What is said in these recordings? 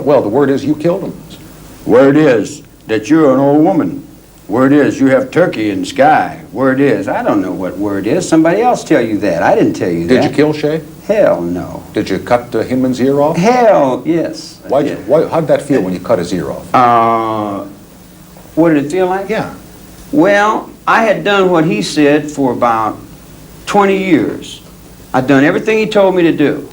Well, the word is you killed him. Word is that you're an old woman. Word is you have turkey in the sky. Word is, I don't know what word is. Somebody else tell you that. I didn't tell you that. Did you kill Shay? Hell no. Did you cut Hinman's ear off? Hell yes. Why, how'd that feel when you cut his ear off? What did it feel like? Yeah. Well, I had done what he said for about 20 years. I'd done everything he told me to do.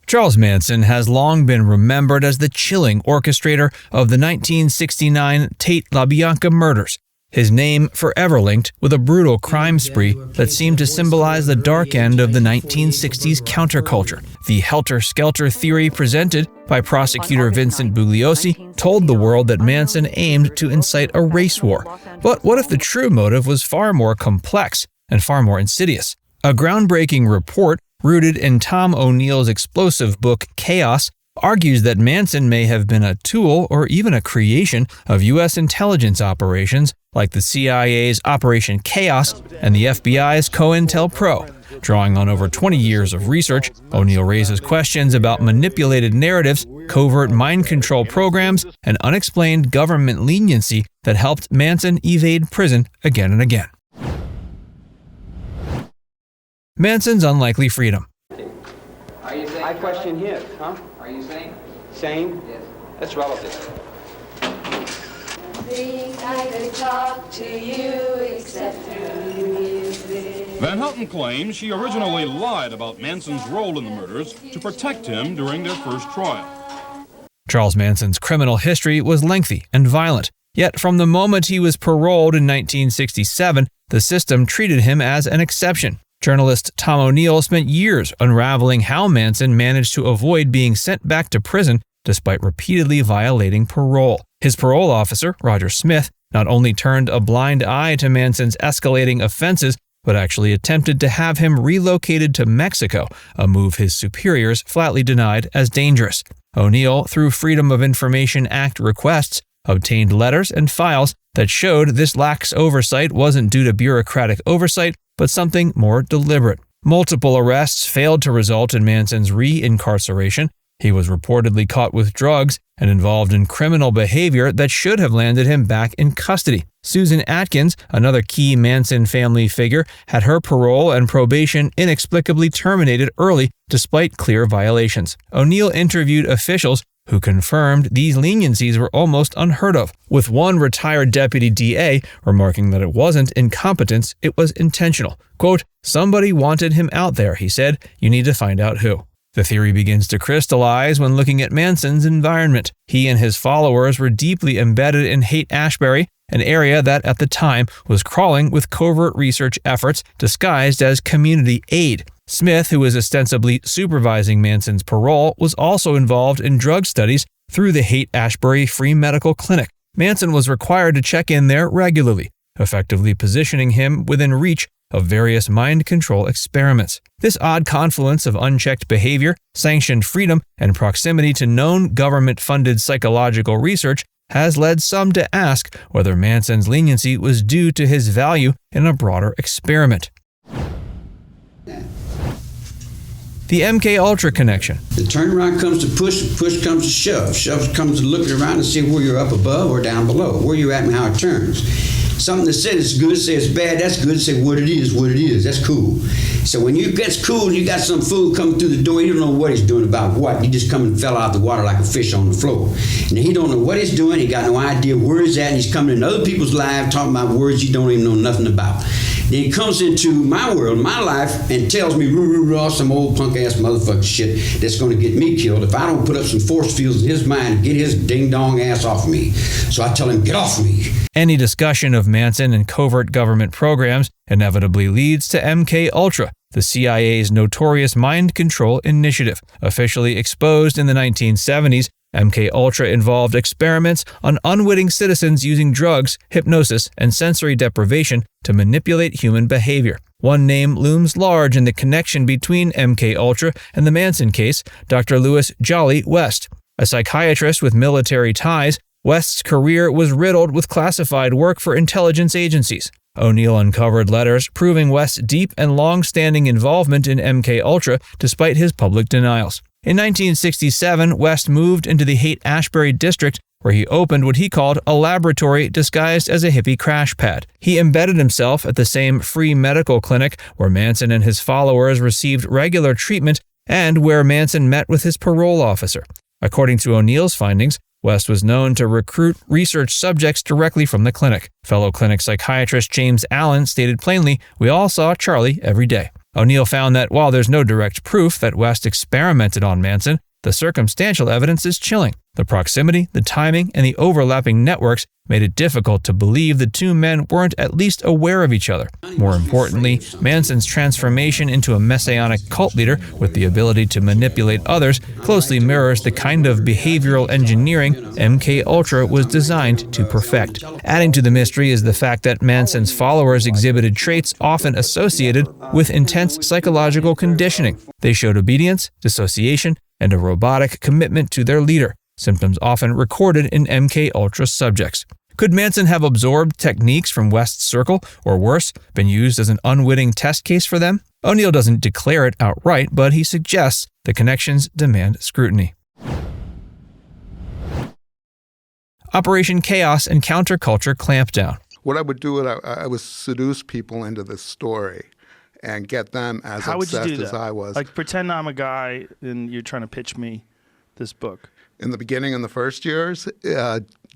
Charles Manson has long been remembered as the chilling orchestrator of the 1969 Tate-LaBianca murders, his name forever linked with a brutal crime spree that seemed to symbolize the dark end of the 1960s counterculture. The Helter Skelter theory presented by prosecutor Vincent Bugliosi told the world that Manson aimed to incite a race war. But what if the true motive was far more complex and far more insidious? A groundbreaking report rooted in Tom O'Neill's explosive book Chaos argues that Manson may have been a tool or even a creation of U.S. intelligence operations like the CIA's Operation CHAOS and the FBI's COINTELPRO. Drawing on over 20 years of research, O'Neill raises questions about manipulated narratives, covert mind control programs, and unexplained government leniency that helped Manson evade prison again and again. Manson's unlikely freedom. Are you saying I question his, huh? Are you sane? Sane? Yes. That's relative. I could talk to you except through music. Van Houten claims she originally lied about Manson's role in the murders to protect him during their first trial. Charles Manson's criminal history was lengthy and violent, yet from the moment he was paroled in 1967, the system treated him as an exception. Journalist Tom O'Neill spent years unraveling how Manson managed to avoid being sent back to prison despite repeatedly violating parole. His parole officer, Roger Smith, not only turned a blind eye to Manson's escalating offenses, but actually attempted to have him relocated to Mexico, a move his superiors flatly denied as dangerous. O'Neill, through Freedom of Information Act requests, obtained letters and files that showed this lax oversight wasn't due to bureaucratic oversight, but something more deliberate. Multiple arrests failed to result in Manson's re-incarceration. He was reportedly caught with drugs and involved in criminal behavior that should have landed him back in custody. Susan Atkins, another key Manson family figure, had her parole and probation inexplicably terminated early despite clear violations. O'Neill interviewed officials who confirmed these leniencies were almost unheard of, with one retired deputy DA remarking that it wasn't incompetence, it was intentional. Quote, "Somebody wanted him out there," he said. "You need to find out who." The theory begins to crystallize when looking at Manson's environment. He and his followers were deeply embedded in Haight-Ashbury, an area that at the time was crawling with covert research efforts disguised as community aid. Smith, who was ostensibly supervising Manson's parole, was also involved in drug studies through the Haight-Ashbury Free Medical Clinic. Manson was required to check in there regularly, effectively positioning him within reach of various mind control experiments. This odd confluence of unchecked behavior, sanctioned freedom, and proximity to known government-funded psychological research has led some to ask whether Manson's leniency was due to his value in a broader experiment. The MKUltra Connection. The turnaround comes to push, push comes to shove. Shove comes to looking around and see where you're up above or down below, where you're at and how it turns. Something that said it's good, say it's bad, that's good, say what it is, that's cool. So when you gets cool and you got some fool coming through the door, you don't know what he's doing about what. He just come and fell out of the water like a fish on the floor. And he don't know what he's doing, he got no idea where he's at, and he's coming in other people's lives talking about words he don't even know nothing about. Then he comes into my world, my life, and tells me, roo, some old punk-ass motherfucker shit that's going to get me killed if I don't put up some force fields in his mind and get his ding-dong ass off of me. So I tell him, get off me. Any discussion of Manson and covert government programs inevitably leads to MKUltra, the CIA's notorious mind control initiative. Officially exposed in the 1970s, MKUltra involved experiments on unwitting citizens using drugs, hypnosis, and sensory deprivation to manipulate human behavior. One name looms large in the connection between MKUltra and the Manson case, Dr. Louis Jolly West. A psychiatrist with military ties, West's career was riddled with classified work for intelligence agencies. O'Neill uncovered letters proving West's deep and long-standing involvement in MKUltra despite his public denials. In 1967, West moved into the Haight-Ashbury district, where he opened what he called a laboratory disguised as a hippie crash pad. He embedded himself at the same free medical clinic where Manson and his followers received regular treatment and where Manson met with his parole officer. According to O'Neill's findings, West was known to recruit research subjects directly from the clinic. Fellow clinic psychiatrist James Allen stated plainly, "We all saw Charlie every day." O'Neill found that while there's no direct proof that West experimented on Manson, the circumstantial evidence is chilling. The proximity, the timing, and the overlapping networks made it difficult to believe the two men weren't at least aware of each other. More importantly, Manson's transformation into a messianic cult leader with the ability to manipulate others closely mirrors the kind of behavioral engineering MKUltra was designed to perfect. Adding to the mystery is the fact that Manson's followers exhibited traits often associated with intense psychological conditioning. They showed obedience, dissociation, and a robotic commitment to their leader, symptoms often recorded in MKUltra subjects. Could Manson have absorbed techniques from West's circle, or worse, been used as an unwitting test case for them? O'Neill doesn't declare it outright, but he suggests the connections demand scrutiny. Operation CHAOS and Counterculture Clampdown. What I would do, I would seduce people into this story and get them as How would you obsessed do as that? I was. Like, pretend I'm a guy and you're trying to pitch me this book. In the beginning, in the first years,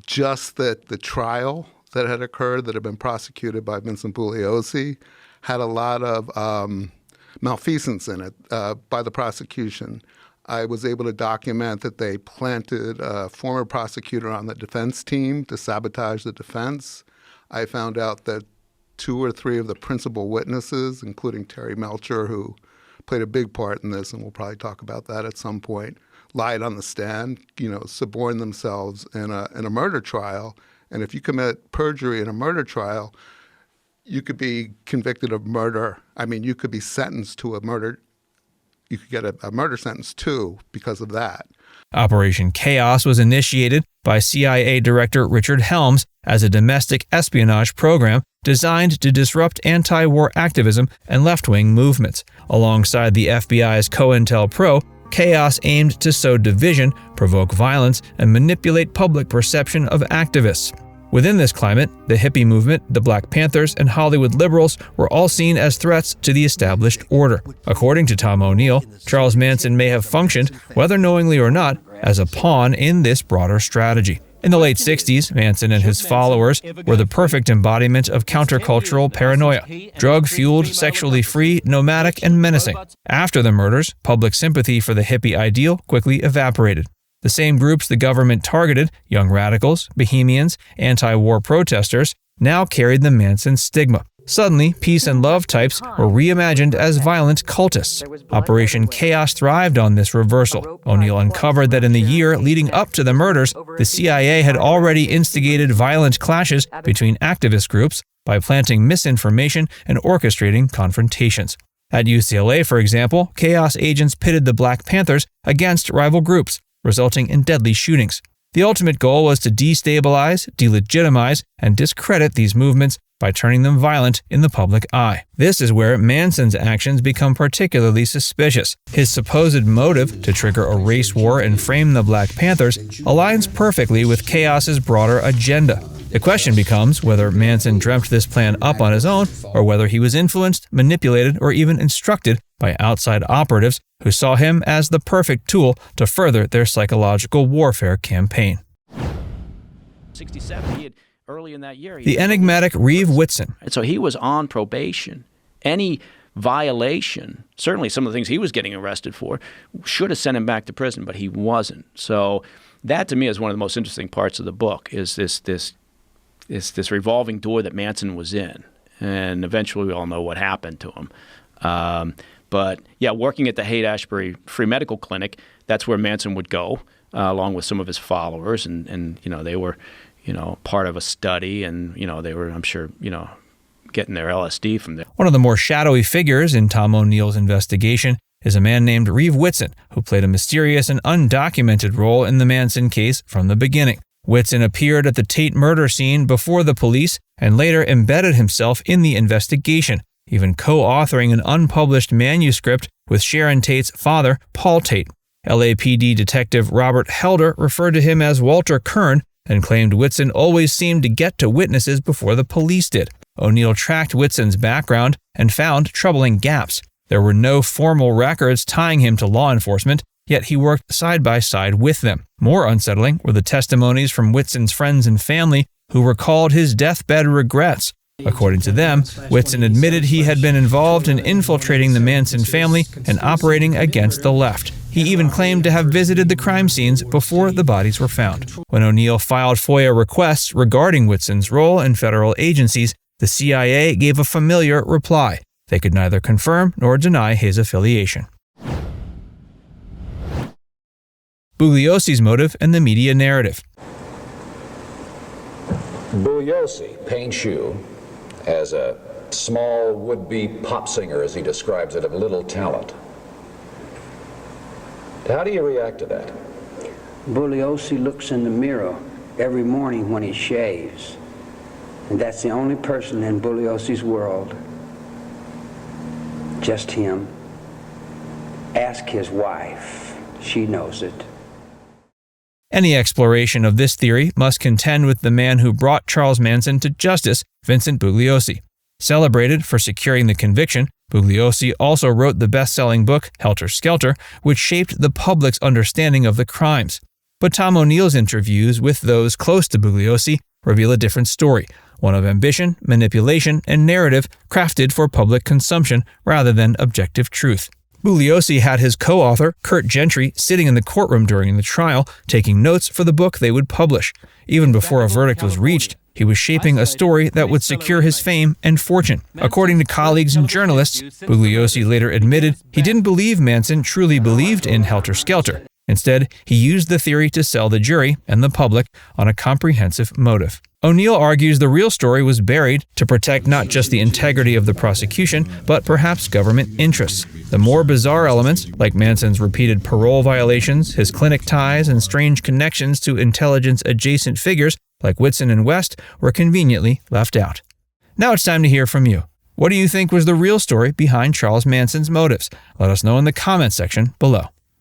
just that the trial that had occurred, that had been prosecuted by Vincent Bugliosi, had a lot of malfeasance in it by the prosecution. I was able to document that they planted a former prosecutor on the defense team to sabotage the defense. I found out that 2 or 3 of the principal witnesses, including Terry Melcher, who played a big part in this, and we'll probably talk about that at some point, lied on the stand, suborned themselves in a murder trial. And if you commit perjury in a murder trial, you could be convicted of murder. I mean, you could be sentenced to a murder. You could get a murder sentence too because of that. Operation CHAOS was initiated by CIA Director Richard Helms as a domestic espionage program designed to disrupt anti-war activism and left-wing movements. Alongside the FBI's COINTELPRO, CHAOS aimed to sow division, provoke violence, and manipulate public perception of activists. Within this climate, the hippie movement, the Black Panthers, and Hollywood liberals were all seen as threats to the established order. According to Tom O'Neill, Charles Manson may have functioned, whether knowingly or not, as a pawn in this broader strategy. In the late 60s, Manson and his followers were the perfect embodiment of countercultural paranoia, drug-fueled, sexually free, nomadic, and menacing. After the murders, public sympathy for the hippie ideal quickly evaporated. The same groups the government targeted, young radicals, bohemians, anti-war protesters, now carried the Manson stigma. Suddenly, peace and love types were reimagined as violent cultists. Operation CHAOS thrived on this reversal. O'Neill uncovered that in the year leading up to the murders, the CIA had already instigated violent clashes between activist groups by planting misinformation and orchestrating confrontations. At UCLA, for example, CHAOS agents pitted the Black Panthers against rival groups, resulting in deadly shootings. The ultimate goal was to destabilize, delegitimize, and discredit these movements by turning them violent in the public eye. This is where Manson's actions become particularly suspicious. His supposed motive to trigger a race war and frame the Black Panthers aligns perfectly with CHAOS's broader agenda. The question becomes whether Manson dreamt this plan up on his own, or whether he was influenced, manipulated, or even instructed by outside operatives who saw him as the perfect tool to further their psychological warfare campaign. 67, early in that year. The enigmatic Reeve Whitson. And so he was on probation. Any violation, certainly some of the things he was getting arrested for, should have sent him back to prison, but he wasn't. So that to me is one of the most interesting parts of the book, is this revolving door that Manson was in. And eventually we all know what happened to him. But yeah, working at the Haight-Ashbury Free Medical Clinic, that's where Manson would go, along with some of his followers. And they were, part of a study, and, they were, I'm sure, getting their LSD from there. One of the more shadowy figures in Tom O'Neill's investigation is a man named Reeve Whitson, who played a mysterious and undocumented role in the Manson case from the beginning. Whitson appeared at the Tate murder scene before the police and later embedded himself in the investigation, even co-authoring an unpublished manuscript with Sharon Tate's father, Paul Tate. LAPD detective Robert Helder referred to him as Walter Kern and claimed Whitson always seemed to get to witnesses before the police did. O'Neill tracked Whitson's background and found troubling gaps. There were no formal records tying him to law enforcement, yet he worked side by side with them. More unsettling were the testimonies from Whitson's friends and family who recalled his deathbed regrets. According to them, Whitson admitted he had been involved in infiltrating the Manson family and operating against the left. He even claimed to have visited the crime scenes before the bodies were found. When O'Neill filed FOIA requests regarding Whitson's role in federal agencies, the CIA gave a familiar reply. They could neither confirm nor deny his affiliation. Bugliosi's motive and the media narrative. Bugliosi paints you as a small would-be pop singer, as he describes it, of little talent. How do you react to that? Bugliosi looks in the mirror every morning when he shaves, and that's the only person in Bugliosi's world. Just him. Ask his wife. She knows it. Any exploration of this theory must contend with the man who brought Charles Manson to justice, Vincent Bugliosi. Celebrated for securing the conviction, Bugliosi also wrote the best-selling book Helter Skelter, which shaped the public's understanding of the crimes. But Tom O'Neill's interviews with those close to Bugliosi reveal a different story, one of ambition, manipulation, and narrative crafted for public consumption rather than objective truth. Bugliosi had his co-author, Kurt Gentry, sitting in the courtroom during the trial, taking notes for the book they would publish. Even before a verdict was reached, he was shaping a story that would secure his fame and fortune. According to colleagues and journalists, Bugliosi later admitted he didn't believe Manson truly believed in Helter Skelter. Instead, he used the theory to sell the jury and the public on a comprehensive motive. O'Neill argues the real story was buried to protect not just the integrity of the prosecution, but perhaps government interests. The more bizarre elements, like Manson's repeated parole violations, his clinic ties, and strange connections to intelligence-adjacent figures like Whitson and West, were conveniently left out. Now it's time to hear from you. What do you think was the real story behind Charles Manson's motives? Let us know in the comments section below.